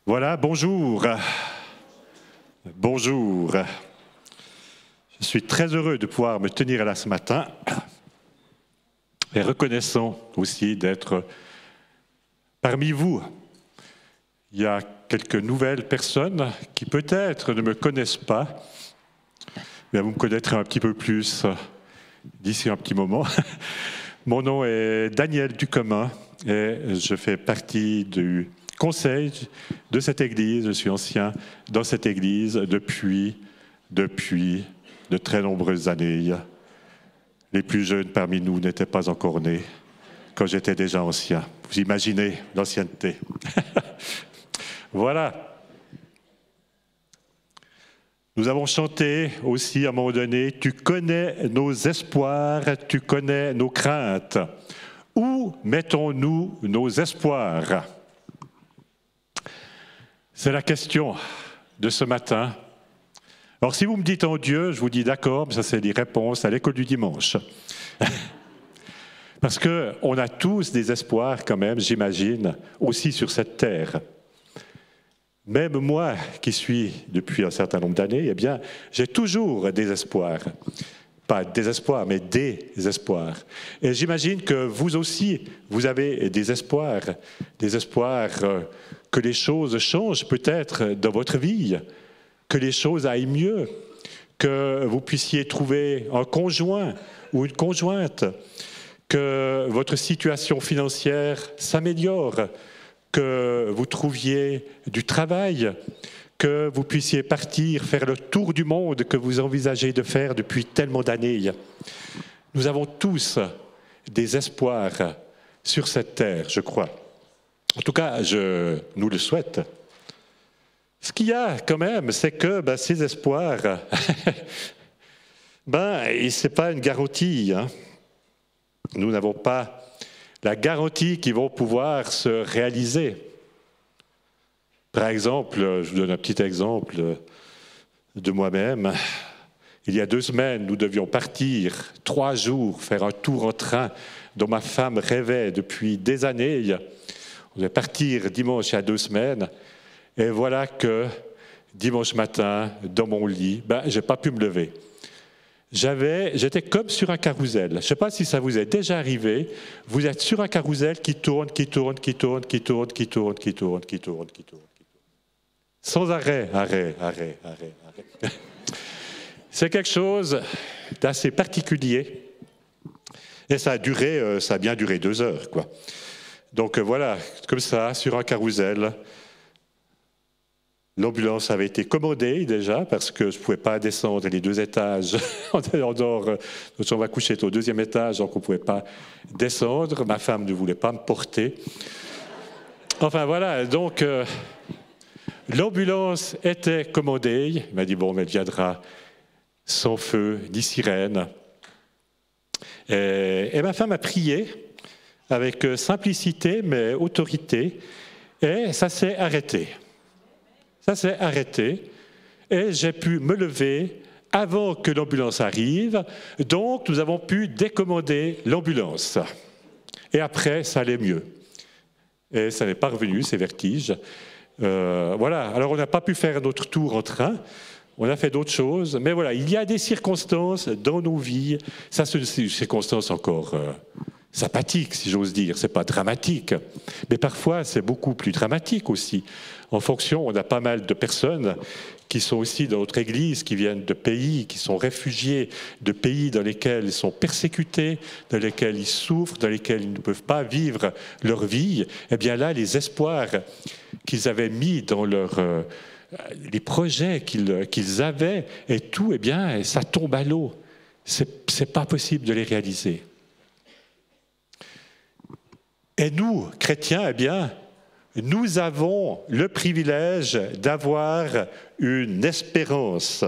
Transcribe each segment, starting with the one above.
Voilà, bonjour. Bonjour. Je suis très heureux de pouvoir me tenir là ce matin et reconnaissant aussi d'être parmi vous. Il y a quelques nouvelles personnes qui peut-être ne me connaissent pas, mais vous me connaîtrez un petit peu plus d'ici un petit moment. Mon nom est Daniel Ducommun et je fais partie du conseil de cette église. Je suis ancien dans cette église depuis de très nombreuses années. Les plus jeunes parmi nous n'étaient pas encore nés quand j'étais déjà ancien. Vous imaginez l'ancienneté. Voilà. Nous avons chanté aussi à un moment donné, « Tu connais nos espoirs, tu connais nos craintes. Où mettons-nous nos espoirs ?» C'est la question de ce matin. Alors si vous me dites en Dieu, je vous dis d'accord, mais ça c'est les réponses à l'école du dimanche. Parce qu'on a tous des espoirs quand même, j'imagine, aussi sur cette terre. Même moi, qui suis depuis un certain nombre d'années, eh bien, j'ai toujours des espoirs. Pas des espoirs, mais des espoirs. Et j'imagine que vous aussi, vous avez des espoirs que les choses changent peut-être dans votre vie, que les choses aillent mieux, que vous puissiez trouver un conjoint ou une conjointe, que votre situation financière s'améliore, que vous trouviez du travail, que vous puissiez partir, faire le tour du monde que vous envisagez de faire depuis tellement d'années. Nous avons tous des espoirs sur cette terre, je crois. En tout cas, je nous le souhaite. Ce qu'il y a quand même, c'est que ces espoirs, ce n'est pas une garantie. Hein. Nous n'avons pas la garantie qu'ils vont pouvoir se réaliser. Par exemple, je vous donne un petit exemple de moi-même. Il y a 2 semaines, nous devions partir 3 jours, faire un tour en train dont ma femme rêvait depuis des années. On devait partir dimanche il y a 2 semaines. Et voilà que dimanche matin, dans mon lit, je n'ai pas pu me lever. J'étais comme sur un carrousel. Je ne sais pas si ça vous est déjà arrivé. Vous êtes sur un carrousel qui tourne. Sans arrêt. C'est quelque chose d'assez particulier. Et ça a bien duré 2 heures, quoi. Donc voilà, comme ça, sur un carrousel. L'ambulance avait été commandée déjà parce que je ne pouvais pas descendre les 2 étages. Notre chambre à coucher était au 2e étage, donc on ne pouvait pas descendre. Ma femme ne voulait pas me porter. Enfin voilà, donc l'ambulance était commandée. Il m'a dit, bon, mais elle viendra sans feu ni sirène. Et ma femme a prié avec simplicité mais autorité et ça s'est arrêté. Ça s'est arrêté et j'ai pu me lever avant que l'ambulance arrive. Donc, nous avons pu décommander l'ambulance. Et après, ça allait mieux. Et ça n'est pas revenu, ces vertiges. Voilà. Alors, on n'a pas pu faire notre tour en train. On a fait d'autres choses. Mais voilà, il y a des circonstances dans nos vies. Ça, c'est des circonstances encore sympathiques, si j'ose dire. Ce n'est pas dramatique. Mais parfois, c'est beaucoup plus dramatique aussi. En fonction, on a pas mal de personnes qui sont aussi dans notre Église, qui viennent de pays, qui sont réfugiés, de pays dans lesquels ils sont persécutés, dans lesquels ils souffrent, dans lesquels ils ne peuvent pas vivre leur vie. Eh bien là, les espoirs qu'ils avaient mis dans les projets qu'ils avaient et tout, eh bien, ça tombe à l'eau. C'est pas possible de les réaliser. Et nous, chrétiens, eh bien, nous avons le privilège d'avoir une espérance.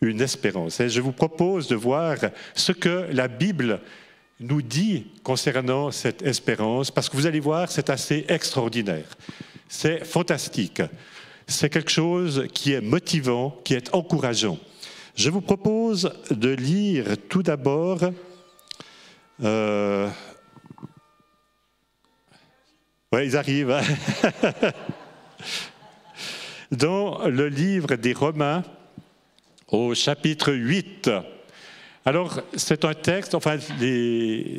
Une espérance. Et je vous propose de voir ce que la Bible nous dit concernant cette espérance, parce que vous allez voir, c'est assez extraordinaire. C'est fantastique. C'est quelque chose qui est motivant, qui est encourageant. Je vous propose de lire tout d'abord ouais, ils arrivent. dans le livre des Romains, au chapitre 8. Alors, c'est un texte, enfin,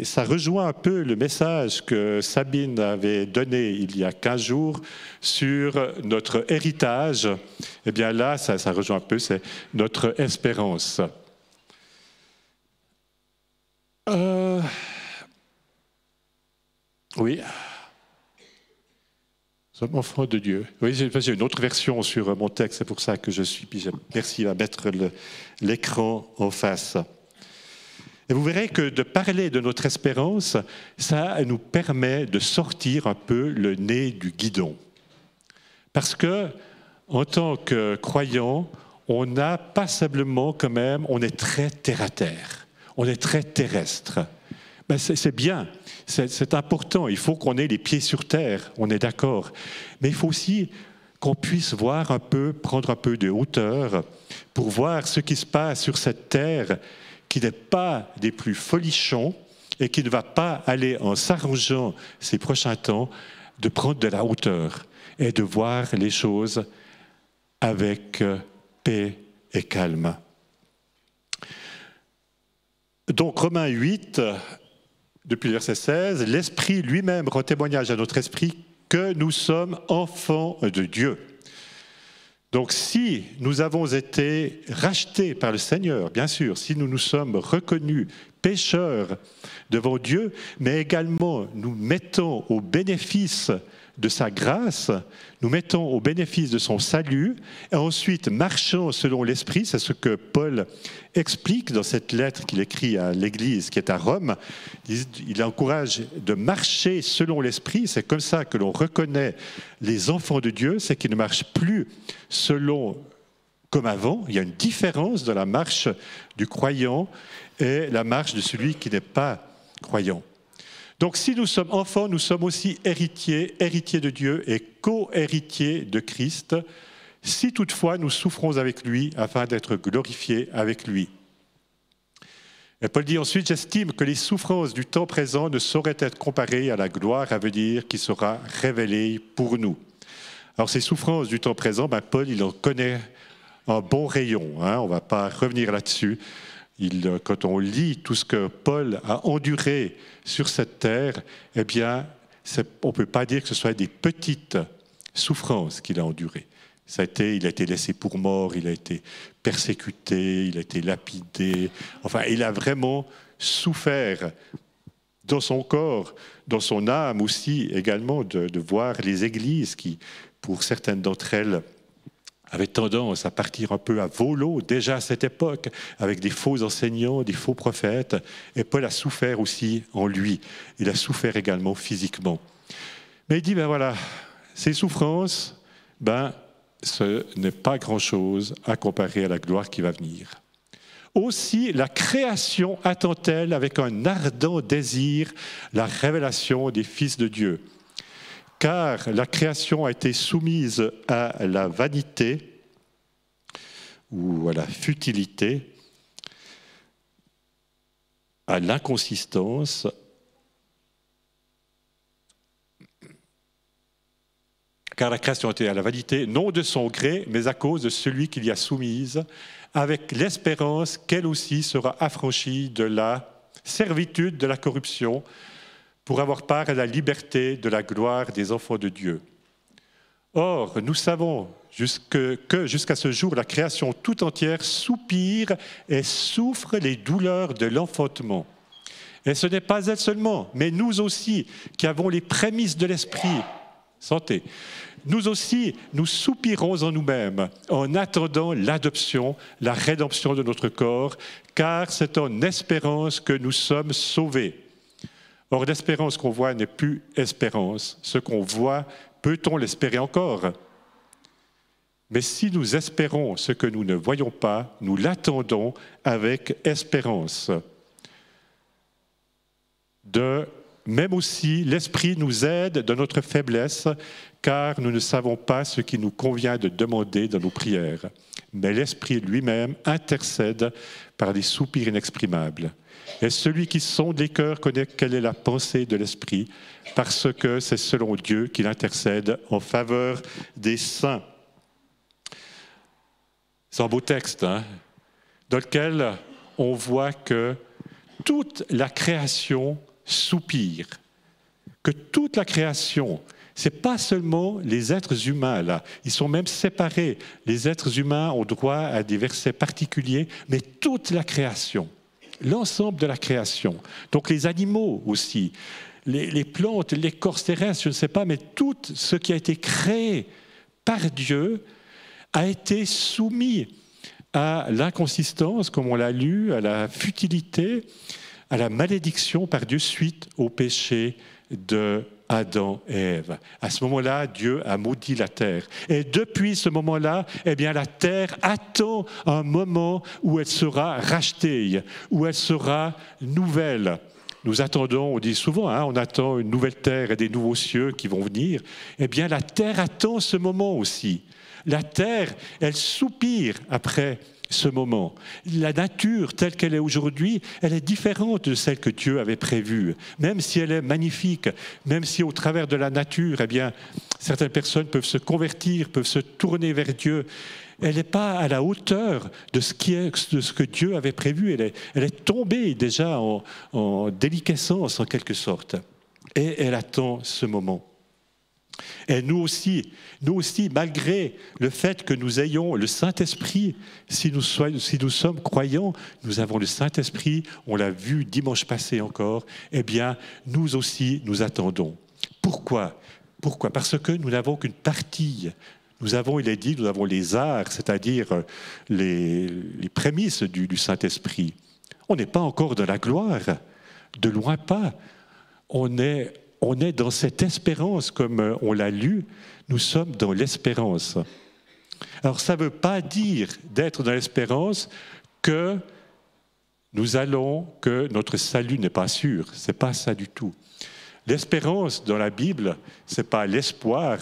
ça rejoint un peu le message que Sabine avait donné il y a 15 jours sur notre héritage. Eh bien là, ça rejoint un peu, c'est notre espérance. Oui. Nous sommes enfants de Dieu. Oui, j'ai une autre version sur mon texte, c'est pour ça que je suis. Puis merci à mettre l'écran en face. Et vous verrez que de parler de notre espérance, ça nous permet de sortir un peu le nez du guidon. Parce que, en tant que croyant, on n'a pas simplement quand même, on est très terre à terre, on est très terrestre. Ben c'est bien, c'est important, il faut qu'on ait les pieds sur terre, on est d'accord. Mais il faut aussi qu'on puisse voir un peu, prendre un peu de hauteur pour voir ce qui se passe sur cette terre qui n'est pas des plus folichons et qui ne va pas aller en s'arrangeant ces prochains temps, de prendre de la hauteur et de voir les choses avec paix et calme. Donc Romains 8, depuis le verset 16, l'Esprit lui-même rend témoignage à notre esprit que nous sommes enfants de Dieu. Donc si nous avons été rachetés par le Seigneur, bien sûr, si nous nous sommes reconnus pécheurs devant Dieu, mais également nous mettons au bénéfice de sa grâce, nous mettons au bénéfice de son salut, et ensuite marchons selon l'Esprit, c'est ce que Paul explique dans cette lettre qu'il écrit à l'Église qui est à Rome. Il encourage de marcher selon l'Esprit, c'est comme ça que l'on reconnaît les enfants de Dieu, c'est qu'ils ne marchent plus selon comme avant. Il y a une différence dans la marche du croyant et la marche de celui qui n'est pas croyant. Donc si nous sommes enfants, nous sommes aussi héritiers, héritiers de Dieu et co-héritiers de Christ, si toutefois nous souffrons avec lui afin d'être glorifiés avec lui. Et Paul dit ensuite, j'estime que les souffrances du temps présent ne sauraient être comparées à la gloire à venir qui sera révélée pour nous. Alors ces souffrances du temps présent, Paul il en connaît un bon rayon, on ne va pas revenir là-dessus. Quand on lit tout ce que Paul a enduré sur cette terre, eh bien, on ne peut pas dire que ce soit des petites souffrances qu'il a endurées. Il a été laissé pour mort, il a été persécuté, il a été lapidé. Enfin, il a vraiment souffert dans son corps, dans son âme aussi, également, de voir les églises qui, pour certaines d'entre elles, avait tendance à partir un peu à volo, déjà à cette époque, avec des faux enseignants, des faux prophètes. Et Paul a souffert aussi en lui. Il a souffert également physiquement. Mais il dit, voilà, ces souffrances, ce n'est pas grand-chose à comparer à la gloire qui va venir. Aussi, la création attend-elle avec un ardent désir la révélation des fils de Dieu. Car la création a été soumise à la vanité ou à la futilité, à l'inconsistance, car la création a été à la vanité, non de son gré, mais à cause de celui qui l'y a soumise, avec l'espérance qu'elle aussi sera affranchie de la servitude de la corruption, pour avoir part à la liberté de la gloire des enfants de Dieu. Or, nous savons que jusqu'à ce jour, la création tout entière soupire et souffre les douleurs de l'enfantement. Et ce n'est pas elle seulement, mais nous aussi, qui avons les prémices de l'esprit. Santé. Nous aussi, nous soupirons en nous-mêmes en attendant l'adoption, la rédemption de notre corps, car c'est en espérance que nous sommes sauvés. Or, l'espérance qu'on voit n'est plus espérance. Ce qu'on voit, peut-on l'espérer encore? Mais si nous espérons ce que nous ne voyons pas, nous l'attendons avec espérance. Même aussi, l'Esprit nous aide dans notre faiblesse, car nous ne savons pas ce qui nous convient de demander dans nos prières. Mais l'Esprit lui-même intercède par des soupirs inexprimables. Et celui qui sonde les cœurs connaît quelle est la pensée de l'Esprit, parce que c'est selon Dieu qu'il intercède en faveur des saints. C'est un beau texte, hein, dans lequel on voit que toute la création soupire, que toute la création, ce n'est pas seulement les êtres humains, là, ils sont même séparés. Les êtres humains ont droit à des versets particuliers, mais toute la création, l'ensemble de la création, donc les animaux aussi, les plantes, l'écorce terrestre, je ne sais pas, mais tout ce qui a été créé par Dieu a été soumis à l'inconsistance, comme on l'a lu, à la futilité, à la malédiction par Dieu suite au péché de Adam et Ève. À ce moment-là, Dieu a maudit la terre. Et depuis ce moment-là, eh bien, la terre attend un moment où elle sera rachetée, où elle sera nouvelle. Nous attendons, on dit souvent, hein, on attend une nouvelle terre et des nouveaux cieux qui vont venir. Eh bien, la terre attend ce moment aussi. La terre, elle soupire après ce moment. La nature telle qu'elle est aujourd'hui, elle est différente de celle que Dieu avait prévue. Même si elle est magnifique, même si au travers de la nature, eh bien, certaines personnes peuvent se convertir, peuvent se tourner vers Dieu, elle n'est pas à la hauteur de ce que Dieu avait prévu. Elle est tombée déjà en déliquescence en quelque sorte. Et elle attend ce moment. Et nous aussi, malgré le fait que nous ayons le Saint-Esprit, si nous sommes croyants, nous avons le Saint-Esprit, on l'a vu dimanche passé encore, eh bien, nous aussi, nous attendons. Pourquoi ? Parce que nous n'avons qu'une partie. Nous avons, il est dit, nous avons les arts, c'est-à-dire les prémices du Saint-Esprit. On n'est pas encore dans la gloire, de loin pas. On est dans cette espérance, comme on l'a lu, nous sommes dans l'espérance. Alors ça ne veut pas dire d'être dans l'espérance que que notre salut n'est pas sûr. Ce n'est pas ça du tout. L'espérance dans la Bible, ce n'est pas l'espoir,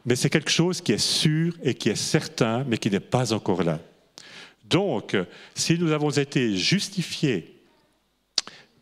mais c'est quelque chose qui est sûr et qui est certain, mais qui n'est pas encore là. Donc, si nous avons été justifiés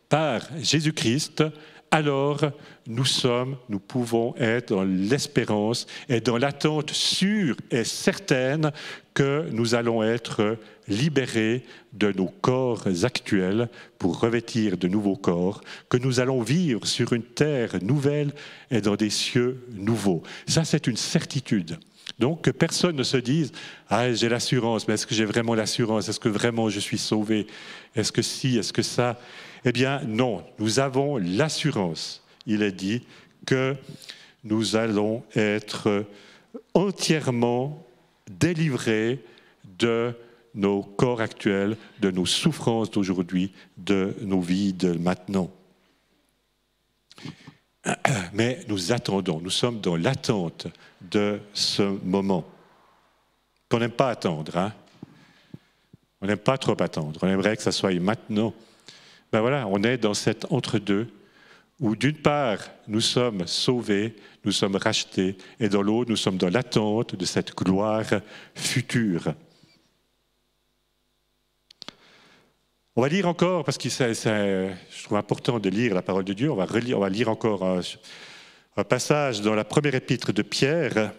par Jésus-Christ, alors nous pouvons être dans l'espérance et dans l'attente sûre et certaine que nous allons être libérés de nos corps actuels pour revêtir de nouveaux corps, que nous allons vivre sur une terre nouvelle et dans des cieux nouveaux. Ça, c'est une certitude. Donc, que personne ne se dise « Ah, j'ai l'assurance, mais est-ce que j'ai vraiment l'assurance? Est-ce que vraiment je suis sauvé? Est-ce que si? Est-ce que ça ?» Eh bien, non, nous avons l'assurance. Il est dit que nous allons être entièrement délivrés de nos corps actuels, de nos souffrances d'aujourd'hui, de nos vies de maintenant. Mais nous attendons, nous sommes dans l'attente de ce moment. On n'aime pas attendre, hein? On n'aime pas trop attendre, on aimerait que ça soit maintenant. Ben voilà, on est dans cet entre-deux où d'une part, nous sommes sauvés, nous sommes rachetés, et dans l'autre, nous sommes dans l'attente de cette gloire future. On va lire encore, parce que je trouve important de lire la parole de Dieu, on va lire encore un passage dans la première épître de Pierre,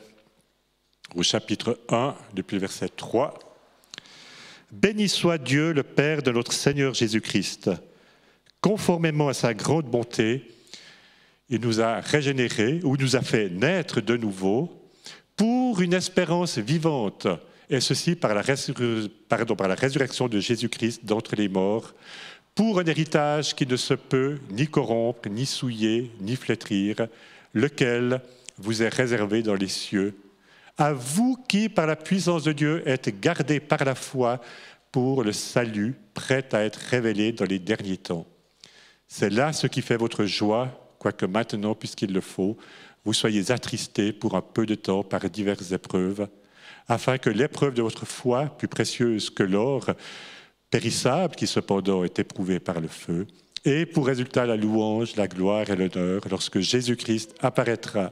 au chapitre 1, depuis le verset 3. « Béni soit Dieu, le Père de notre Seigneur Jésus-Christ. Conformément à sa grande bonté, il nous a régénérés, ou nous a fait naître de nouveau, pour une espérance vivante, et ceci par la résurrection de Jésus-Christ d'entre les morts, pour un héritage qui ne se peut ni corrompre, ni souiller, ni flétrir, lequel vous est réservé dans les cieux, à vous qui, par la puissance de Dieu, êtes gardés par la foi pour le salut, prêt à être révélé dans les derniers temps. C'est là ce qui fait votre joie, quoique maintenant, puisqu'il le faut, vous soyez attristés pour un peu de temps par diverses épreuves, afin que l'épreuve de votre foi, plus précieuse que l'or, périssable, qui cependant est éprouvé par le feu, ait pour résultat la louange, la gloire et l'honneur, lorsque Jésus-Christ apparaîtra.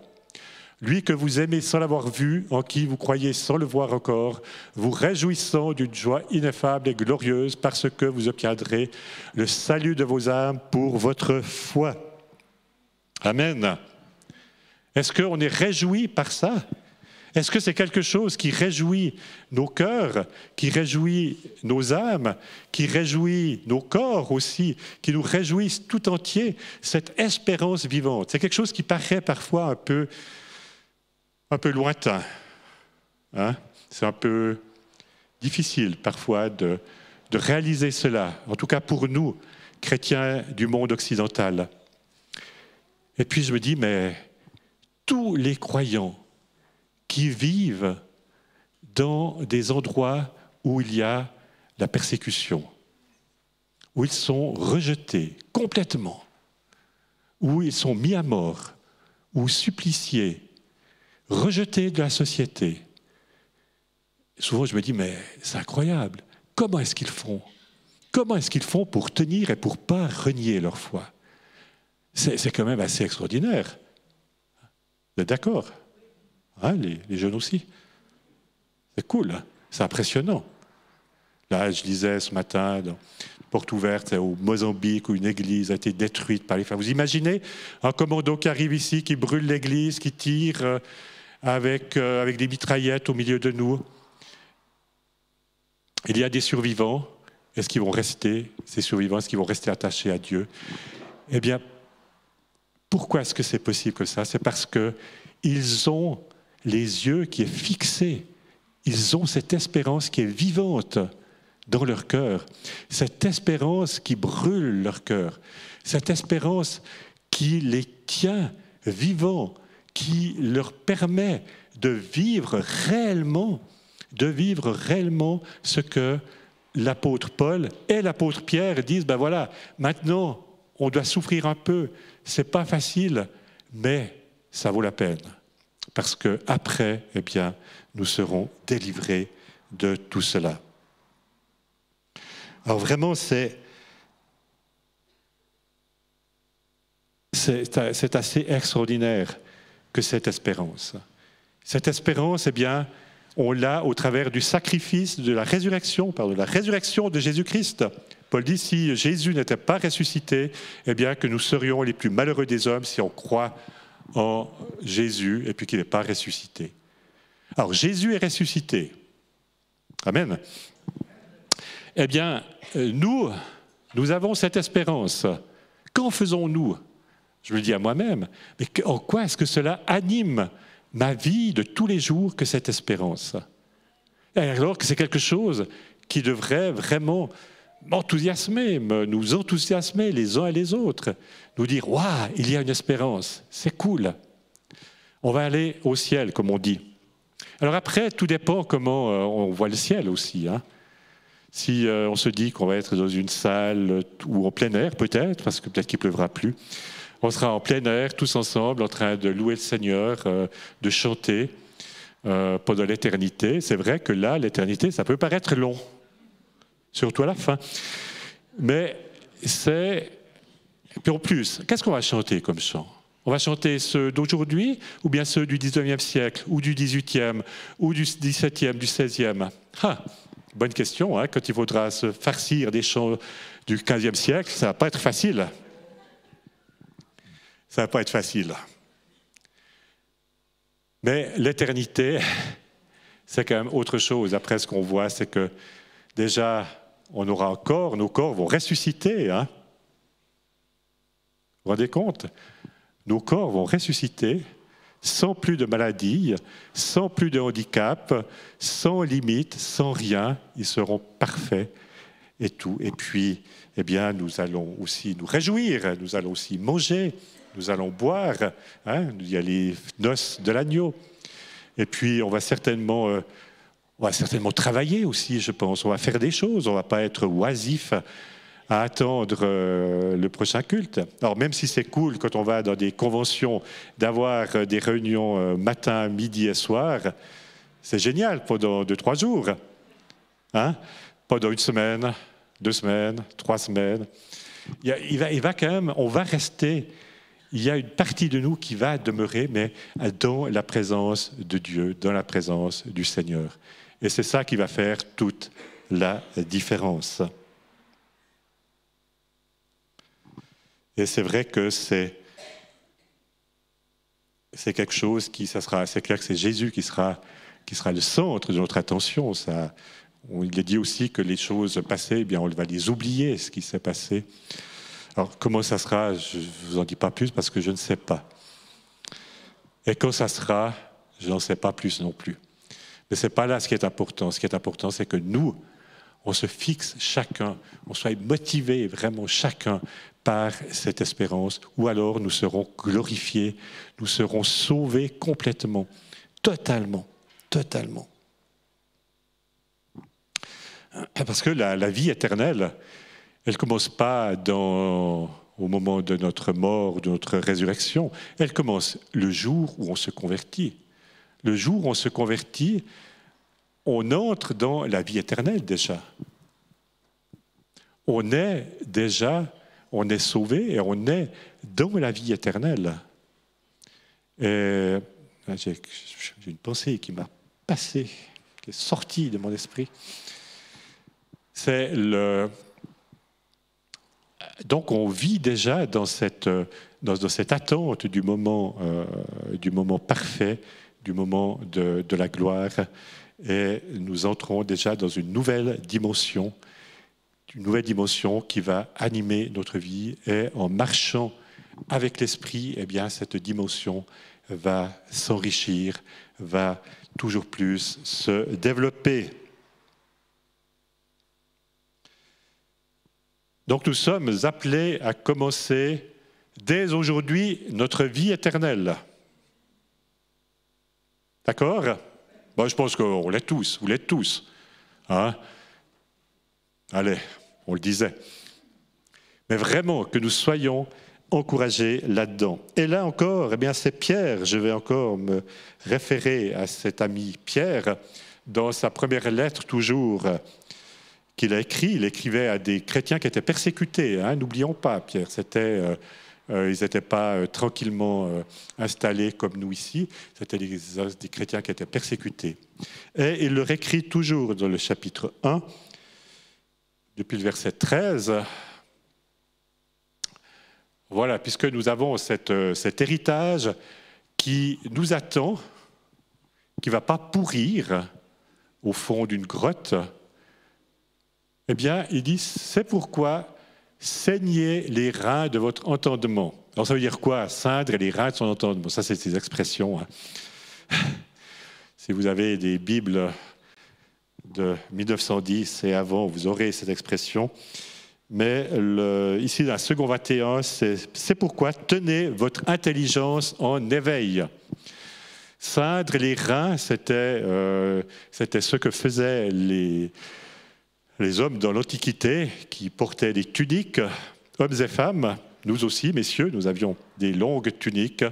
Lui que vous aimez sans l'avoir vu, en qui vous croyez sans le voir encore, vous réjouissant d'une joie ineffable et glorieuse parce que vous obtiendrez le salut de vos âmes pour votre foi. » Amen. Est-ce qu'on est réjoui par ça? Est-ce que c'est quelque chose qui réjouit nos cœurs, qui réjouit nos âmes, qui réjouit nos corps aussi, qui nous réjouissent tout entier, cette espérance vivante? C'est quelque chose qui paraît parfois un peu lointain. Hein? C'est un peu difficile parfois de réaliser cela, en tout cas pour nous, chrétiens du monde occidental. Et puis je me dis, mais tous les croyants qui vivent dans des endroits où il y a la persécution, où ils sont rejetés complètement, où ils sont mis à mort, ou suppliciés, rejetés de la société. Souvent je me dis, mais c'est incroyable, comment est-ce qu'ils font? Comment est-ce qu'ils font pour tenir et pour ne pas renier leur foi? C'est quand même assez extraordinaire. Vous êtes d'accord? Hein, les jeunes aussi. C'est cool, hein, c'est impressionnant. Là, je lisais ce matin, dans Porte ouverte, au Mozambique, où une église a été détruite par les femmes. Vous imaginez un commando qui arrive ici, qui brûle l'église, qui tire avec des mitraillettes au milieu de nous. Il y a des survivants. Est-ce qu'ils vont rester, ces survivants, est-ce qu'ils vont rester attachés à Dieu? Eh bien, pourquoi est-ce que c'est possible comme ça? C'est parce qu'ils ont les yeux qui est fixés. Ils ont cette espérance qui est vivante dans leur cœur. Cette espérance qui brûle leur cœur. Cette espérance qui les tient vivants, qui leur permet de vivre réellement ce que l'apôtre Paul et l'apôtre Pierre disent, ben voilà, maintenant, on doit souffrir un peu, c'est pas facile, mais ça vaut la peine. Parce qu'après, eh bien, nous serons délivrés de tout cela. Alors vraiment, c'est assez extraordinaire que cette espérance. Cette espérance, eh bien, on l'a au travers du sacrifice de la résurrection de Jésus-Christ. Paul dit, si Jésus n'était pas ressuscité, eh bien, que nous serions les plus malheureux des hommes si on croit en Jésus et puis qu'il n'est pas ressuscité. Alors, Jésus est ressuscité. Amen. Eh bien, nous avons cette espérance. Qu'en faisons-nous? Je me dis à moi-même, mais en quoi est-ce que cela anime ma vie de tous les jours que cette espérance? Alors que c'est quelque chose qui devrait vraiment m'enthousiasmer, nous enthousiasmer les uns et les autres, nous dire « Waouh, il y a une espérance, c'est cool, on va aller au ciel », comme on dit. Alors après, tout dépend comment on voit le ciel aussi. Hein. Si on se dit qu'on va être dans une salle ou en plein air peut-être, parce que peut-être qu'il ne pleuvra plus, on sera en plein air, tous ensemble, en train de louer le Seigneur, de chanter pendant l'éternité. C'est vrai que là, l'éternité, ça peut paraître long, surtout à la fin. Mais c'est... Et puis en plus, qu'est-ce qu'on va chanter comme chant? On va chanter ceux d'aujourd'hui, ou bien ceux du 19e siècle, ou du 18e, ou du 17e, du 16e? Bonne question, hein, quand il faudra se farcir des chants du 15e siècle, ça ne va pas être facile. Ça ne va pas être facile. Mais l'éternité, c'est quand même autre chose. Après, ce qu'on voit, c'est que déjà, on aura un corps, nos corps vont ressusciter. Hein. Vous vous rendez compte? Nos corps vont ressusciter sans plus de maladies, sans plus de handicap, sans limite, sans rien. Ils seront parfaits et tout. Et puis, eh bien, nous allons aussi nous réjouir, nous allons aussi manger, nous allons boire. Hein, il y a les noces de l'agneau. Et puis, on va certainement travailler aussi, je pense. On va faire des choses, on ne va pas être oisif à attendre le prochain culte. Alors même si c'est cool quand on va dans des conventions d'avoir des réunions matin, midi et soir, c'est génial pendant 2-3 jours. Hein? Pendant 1 semaine, 2 semaines, 3 semaines. Il va quand même, on va rester, il y a une partie de nous qui va demeurer, mais dans la présence de Dieu, dans la présence du Seigneur. Et c'est ça qui va faire toute la différence. Et c'est vrai que c'est c'est quelque chose c'est clair que c'est Jésus qui sera le centre de notre attention. Il est dit aussi que les choses passées, eh bien, on va les oublier, ce qui s'est passé. Alors, comment ça sera, je ne vous en dis pas plus parce que je ne sais pas. Et quand ça sera, je n'en sais pas plus non plus. Mais ce n'est pas là ce qui est important. Ce qui est important, c'est que nous, on se fixe chacun, on soit motivés vraiment chacun par cette espérance, ou alors nous serons glorifiés, nous serons sauvés complètement, totalement. Parce que la vie éternelle, elle ne commence pas au moment de notre mort, de notre résurrection, elle commence le jour où on se convertit. Le jour où on se convertit, on entre dans la vie éternelle déjà. On est sauvé et on est dans la vie éternelle. Et j'ai une pensée qui m'a passé, qui est sortie de mon esprit. Donc on vit déjà dans cette attente du moment parfait, du moment de la gloire, et nous entrons déjà dans une nouvelle dimension qui va animer notre vie, et en marchant avec l'Esprit, eh bien cette dimension va s'enrichir, va toujours plus se développer. Donc nous sommes appelés à commencer dès aujourd'hui notre vie éternelle. D'accord ? Bon, je pense qu'on l'est tous, vous l'êtes tous. Hein ? Allez, on le disait. Mais vraiment, que nous soyons encouragés là-dedans. Et là encore, eh bien, c'est Pierre, je vais encore me référer à cet ami Pierre, dans sa première lettre toujours, qu'il a écrit. Il écrivait à des chrétiens qui étaient persécutés. Hein, n'oublions pas, Pierre, ils n'étaient pas tranquillement installés comme nous ici. C'était des chrétiens qui étaient persécutés. Et il leur écrit toujours dans le chapitre 1, depuis le verset 13, voilà, puisque nous avons cet héritage qui nous attend, qui ne va pas pourrir au fond d'une grotte, eh bien, il dit, c'est pourquoi saignez les reins de votre entendement. Alors ça veut dire quoi? Ceindre les reins de son entendement. Ça, c'est ces expressions. Hein. Si vous avez des Bibles de 1910 et avant, vous aurez cette expression. Mais ici, dans la seconde 21, c'est pourquoi tenez votre intelligence en éveil. Ceindre les reins, c'était ce que faisaient les hommes dans l'Antiquité qui portaient des tuniques, hommes et femmes. Nous aussi, messieurs, nous avions des longues tuniques.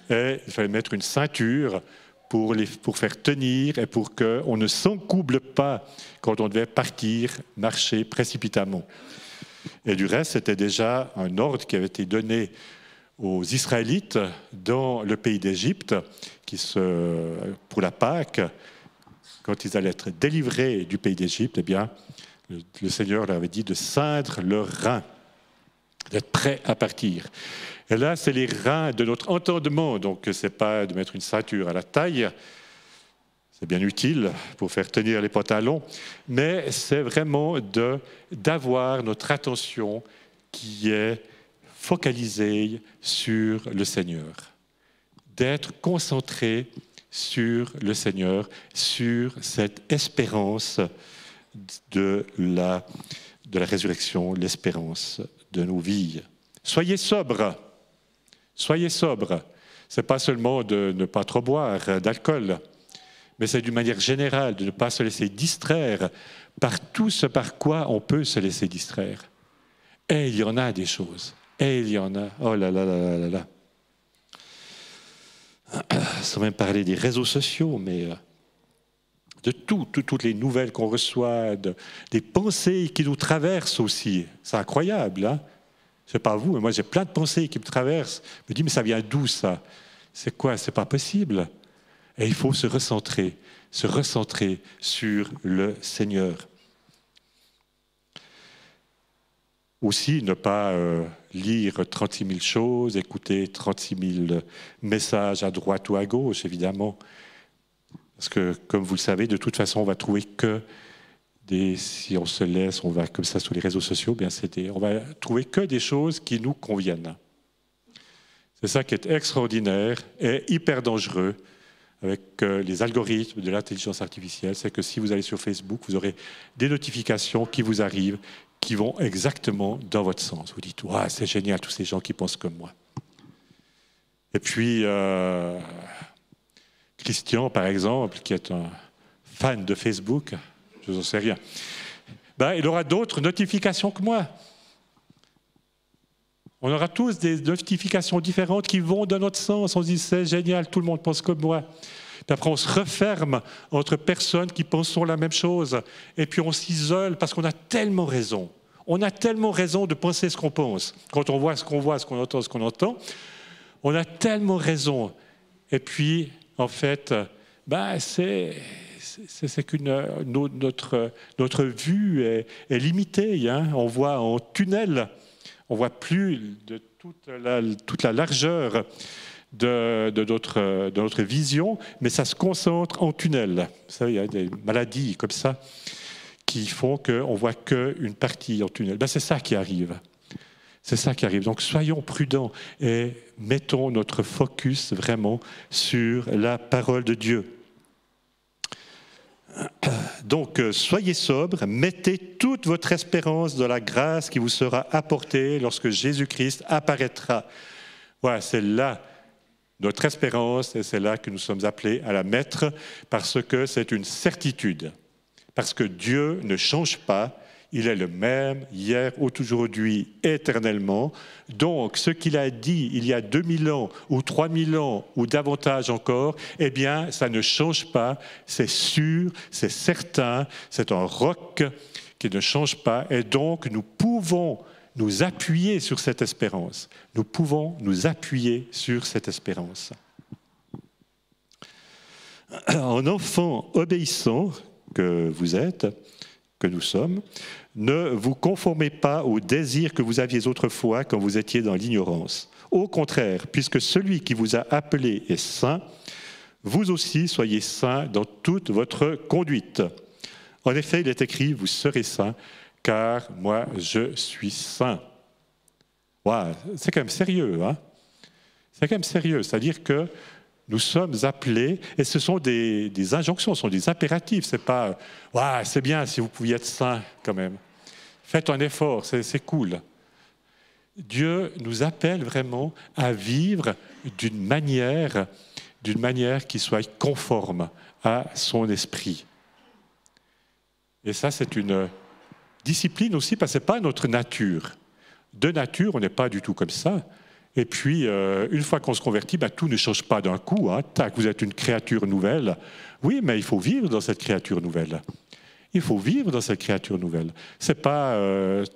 Et il fallait mettre une ceinture pour faire tenir et pour qu'on ne s'encouble pas quand on devait partir, marcher précipitamment. Et du reste, c'était déjà un ordre qui avait été donné aux Israélites dans le pays d'Égypte, pour la Pâque, quand ils allaient être délivrés du pays d'Égypte, eh bien, le Seigneur leur avait dit de ceindre leurs reins, d'être prêts à partir. Et là, c'est les reins de notre entendement, donc ce n'est pas de mettre une ceinture à la taille, c'est bien utile pour faire tenir les pantalons, mais c'est vraiment d'avoir notre attention qui est focalisée sur le Seigneur, d'être concentré sur le Seigneur, sur cette espérance de la résurrection, l'espérance de nos vies. Soyez sobres. Soyez sobres. Ce n'est pas seulement de ne pas trop boire d'alcool, mais c'est d'une manière générale de ne pas se laisser distraire par tout ce par quoi on peut se laisser distraire. Et il y en a des choses. Et il y en a. Oh là là là là là. Sans même parler des réseaux sociaux, mais de toutes les nouvelles qu'on reçoit, des pensées qui nous traversent aussi. C'est incroyable, hein? Je ne sais pas vous, mais moi j'ai plein de pensées qui me traversent. Je me dis, mais ça vient d'où ça? C'est quoi? C'est pas possible. Et il faut se recentrer sur le Seigneur. Aussi, ne pas lire 36 000 choses, écouter 36 000 messages à droite ou à gauche, évidemment. Parce que, comme vous le savez, de toute façon, on va trouver que si on se laisse, on va comme ça sur les réseaux sociaux, bien on va trouver que des choses qui nous conviennent. C'est ça qui est extraordinaire et hyper dangereux avec les algorithmes de l'intelligence artificielle. C'est que si vous allez sur Facebook, vous aurez des notifications qui vous arrivent, qui vont exactement dans votre sens. Vous dites, ouais, c'est génial, tous ces gens qui pensent comme moi. Et puis, Christian, par exemple, qui est un fan de Facebook, je n'en sais rien, ben, il aura d'autres notifications que moi. On aura tous des notifications différentes qui vont dans notre sens. On se dit, c'est génial, tout le monde pense comme moi. Puis après, on se referme entre personnes qui pensent la même chose. Et puis, on s'isole parce qu'on a tellement raison. On a tellement raison de penser ce qu'on pense. Quand on voit, ce qu'on entend, ce qu'on entend, on a tellement raison. Et puis, en fait, ben, c'est que notre vue est limitée. Hein. On voit en tunnel. On ne voit plus de toute la largeur de notre vision, mais ça se concentre en tunnel. Vous savez, il y a des maladies comme ça qui font qu'on ne voit qu'une partie en tunnel. Ben, c'est ça qui arrive. C'est ça qui arrive. Donc soyons prudents et mettons notre focus vraiment sur la parole de Dieu. Donc, soyez sobres, mettez toute votre espérance dans la grâce qui vous sera apportée lorsque Jésus-Christ apparaîtra. Voilà, c'est là notre espérance et c'est là que nous sommes appelés à la mettre parce que c'est une certitude. Parce que Dieu ne change pas, il est le même hier, aujourd'hui, éternellement. Donc, ce qu'il a dit il y a 2000 ans ou 3000 ans ou davantage encore, eh bien, ça ne change pas, c'est sûr, c'est certain, c'est un roc qui ne change pas. Et donc, nous pouvons nous appuyer sur cette espérance. Nous pouvons nous appuyer sur cette espérance. En enfant obéissant que vous êtes, que nous sommes, ne vous conformez pas aux désirs que vous aviez autrefois quand vous étiez dans l'ignorance. Au contraire, puisque celui qui vous a appelé est saint, vous aussi soyez saints dans toute votre conduite. En effet, il est écrit, vous serez saints, car moi je suis saint. Wow, c'est quand même sérieux, hein? C'est quand même sérieux, c'est-à-dire que nous sommes appelés, et ce sont des injonctions, ce sont des impératifs. C'est pas « ouais, c'est bien si vous pouviez être saint quand même ». Faites un effort, c'est cool. Dieu nous appelle vraiment à vivre d'une manière qui soit conforme à son esprit. Et ça, c'est une discipline aussi, parce que ce n'est pas notre nature. De nature, on n'est pas du tout comme ça. Et puis, une fois qu'on se convertit, tout ne change pas d'un coup. Hein. Tac, vous êtes une créature nouvelle. Oui, mais il faut vivre dans cette créature nouvelle. Il faut vivre dans cette créature nouvelle. Ce n'est pas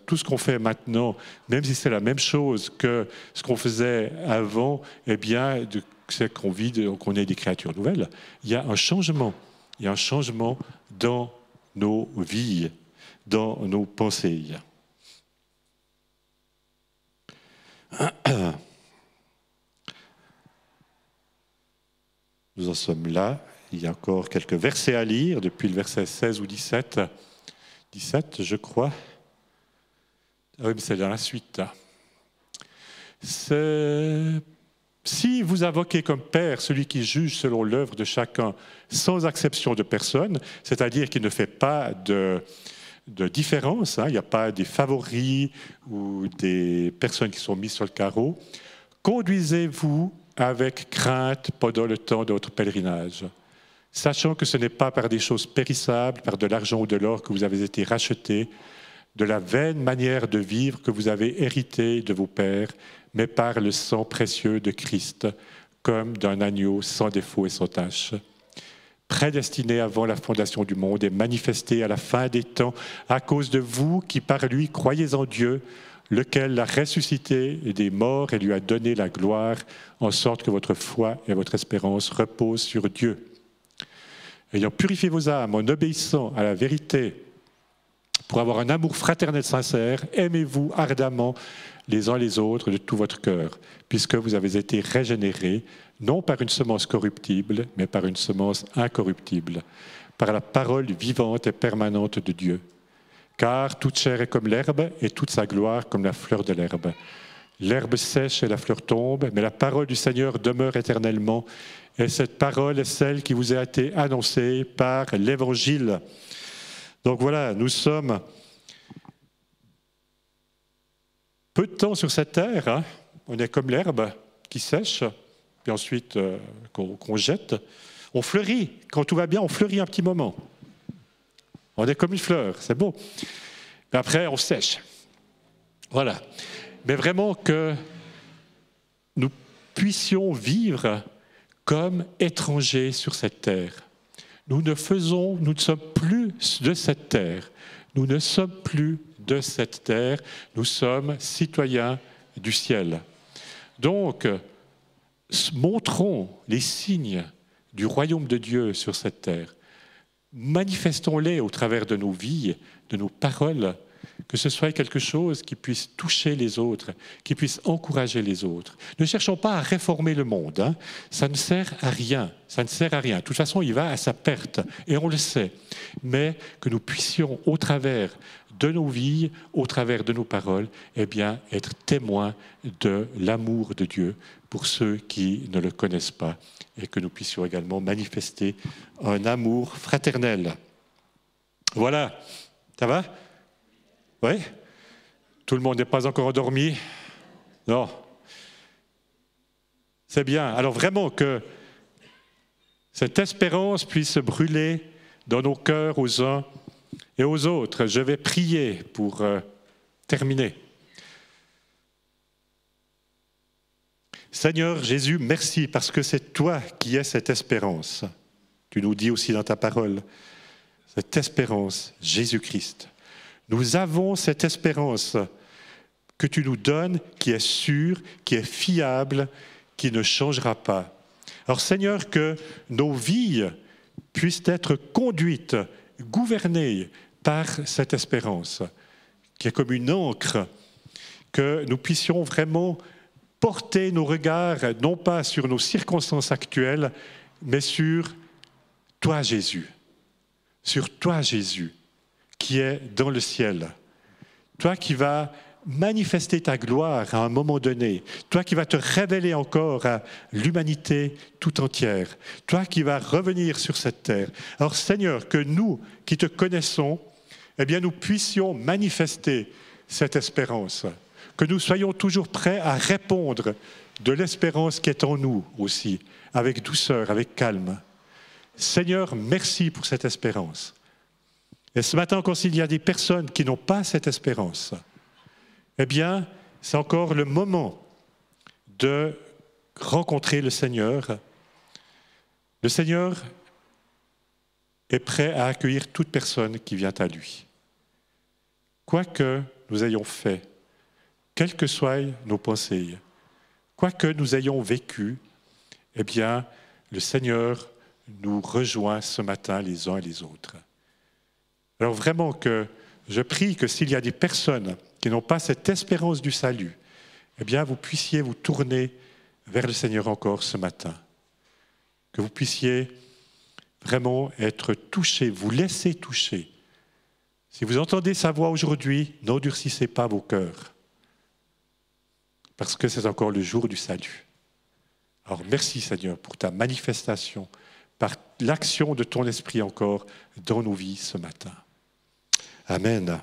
tout ce qu'on fait maintenant, même si c'est la même chose que ce qu'on faisait avant, eh bien, c'est qu'on est des créatures nouvelles. Il y a un changement. Il y a un changement dans nos vies, dans nos pensées. Nous en sommes là. Il y a encore quelques versets à lire, depuis le verset 16 ou 17. 17, je crois. Ah oui, mais c'est dans la suite. Si vous invoquez comme Père celui qui juge selon l'œuvre de chacun, sans acception de personne, c'est-à-dire qu'il ne fait pas de différence, hein, il n'y a pas des favoris ou des personnes qui sont mises sur le carreau, conduisez-vous avec crainte pendant le temps de votre pèlerinage, sachant que ce n'est pas par des choses périssables, par de l'argent ou de l'or que vous avez été rachetés, de la vaine manière de vivre que vous avez hérité de vos pères, mais par le sang précieux de Christ, comme d'un agneau sans défaut et sans tache, prédestiné avant la fondation du monde et manifesté à la fin des temps à cause de vous qui par lui croyez en Dieu, lequel l'a ressuscité des morts et lui a donné la gloire, en sorte que votre foi et votre espérance reposent sur Dieu. Ayant purifié vos âmes en obéissant à la vérité, pour avoir un amour fraternel sincère, aimez-vous ardemment les uns les autres de tout votre cœur, puisque vous avez été régénérés, non par une semence corruptible, mais par une semence incorruptible, par la parole vivante et permanente de Dieu. Car toute chair est comme l'herbe, et toute sa gloire comme la fleur de l'herbe. L'herbe sèche et la fleur tombe, mais la parole du Seigneur demeure éternellement. Et cette parole est celle qui vous a été annoncée par l'Évangile. Donc voilà, nous sommes peu de temps sur cette terre. Hein. On est comme l'herbe qui sèche, puis ensuite qu'on jette. On fleurit. Quand tout va bien, on fleurit un petit moment. On est comme une fleur, c'est beau. Mais après, on sèche. Voilà. Mais vraiment que nous puissions vivre comme étrangers sur cette terre. Nous ne sommes plus de cette terre. Nous ne sommes plus de cette terre. Nous sommes citoyens du ciel. Donc, montrons les signes du royaume de Dieu sur cette terre. Manifestons-les au travers de nos vies, de nos paroles, que ce soit quelque chose qui puisse toucher les autres, qui puisse encourager les autres. Ne cherchons pas à réformer le monde, hein. Ça ne sert à rien, ça ne sert à rien. De toute façon, il va à sa perte, et on le sait. Mais que nous puissions, au travers de nos vies, au travers de nos paroles, eh bien, être témoins de l'amour de Dieu pour ceux qui ne le connaissent pas, et que nous puissions également manifester un amour fraternel. Voilà, ça va ? Oui? Tout le monde n'est pas encore endormi? Non. C'est bien. Alors vraiment que cette espérance puisse brûler dans nos cœurs aux uns et aux autres. Je vais prier pour terminer. Seigneur Jésus, merci parce que c'est toi qui es cette espérance. Tu nous dis aussi dans ta parole, cette espérance, Jésus-Christ. Nous avons cette espérance que tu nous donnes, qui est sûre, qui est fiable, qui ne changera pas. Alors Seigneur, que nos vies puissent être conduites, gouvernées par cette espérance, qui est comme une encre, que nous puissions vraiment porter nos regards, non pas sur nos circonstances actuelles, mais sur toi Jésus, sur toi Jésus, qui est dans le ciel. Toi qui vas manifester ta gloire à un moment donné. Toi qui vas te révéler encore à l'humanité tout entière. Toi qui vas revenir sur cette terre. Alors Seigneur, que nous qui te connaissons, eh bien nous puissions manifester cette espérance. Que nous soyons toujours prêts à répondre de l'espérance qui est en nous aussi, avec douceur, avec calme. Seigneur, merci pour cette espérance. Et ce matin encore, s'il y a des personnes qui n'ont pas cette espérance, eh bien, c'est encore le moment de rencontrer le Seigneur. Le Seigneur est prêt à accueillir toute personne qui vient à lui. Quoi que nous ayons fait, quelles que soient nos pensées, quoi que nous ayons vécu, eh bien, le Seigneur nous rejoint ce matin les uns et les autres. Alors vraiment que je prie que s'il y a des personnes qui n'ont pas cette espérance du salut, eh bien vous puissiez vous tourner vers le Seigneur encore ce matin. Que vous puissiez vraiment être touchés, vous laisser toucher. Si vous entendez sa voix aujourd'hui, n'endurcissez pas vos cœurs, parce que c'est encore le jour du salut. Alors merci Seigneur pour ta manifestation, par l'action de ton esprit encore dans nos vies ce matin. Amen.